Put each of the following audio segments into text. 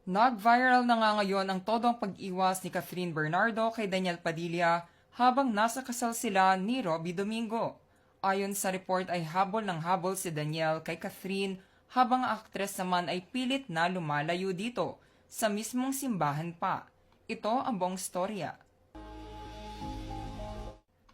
Nag-viral na nga ngayon ang todong pag-iwas ni Catherine Bernardo kay Daniel Padilla habang nasa kasal sila ni Robbie Domingo. Ayon sa report ay habol ng habol si Daniel kay Catherine habang ang aktres naman ay pilit na lumalayo dito sa mismong simbahan pa. Ito ang buong storya.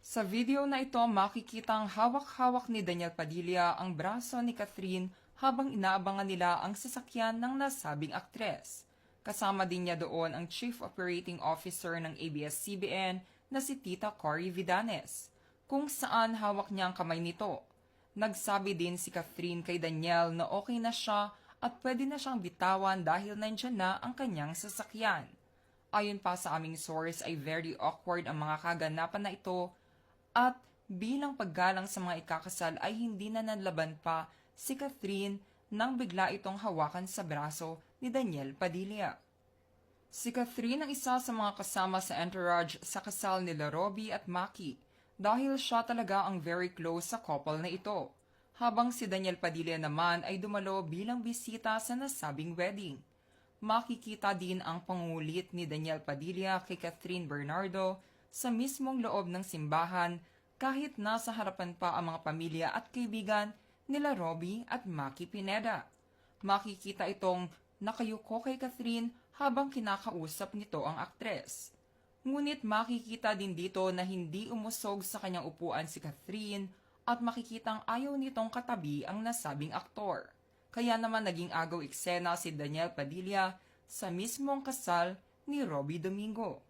Sa video na ito, makikitang hawak-hawak ni Daniel Padilla ang braso ni Catherine habang inaabangan nila ang sasakyan ng nasabing aktres. Kasama din niya doon ang Chief Operating Officer ng ABS-CBN na si Tita Cory Vidanes, kung saan hawak niya ang kamay nito. Nagsabi din si Catherine kay Daniel na okay na siya at pwede na siyang bitawan dahil nandyan na ang kanyang sasakyan. Ayon pa sa aming source ay very awkward ang mga kaganapan na ito at bilang paggalang sa mga ikakasal ay hindi na nanlaban pa si Catherine nang bigla itong hawakan sa braso ni Daniel Padilla. Si Catherine ang isa sa mga kasama sa entourage sa kasal nila Robbie at Maki dahil siya talaga ang very close sa couple na ito, habang si Daniel Padilla naman ay dumalo bilang bisita sa nasabing wedding. Makikita din ang pangulit ni Daniel Padilla kay Catherine Bernardo sa mismong loob ng simbahan kahit nasa harapan pa ang mga pamilya at kaibigan nila Robbie at Maki Pineda. Makikita itong nakayuko kay Catherine habang kinakausap nito ang aktres. Ngunit makikita din dito na hindi umusog sa kanyang upuan si Catherine at makikitang ayaw nitong katabi ang nasabing aktor. Kaya naman naging agaw eksena si Daniel Padilla sa mismong kasal ni Robbie Domingo.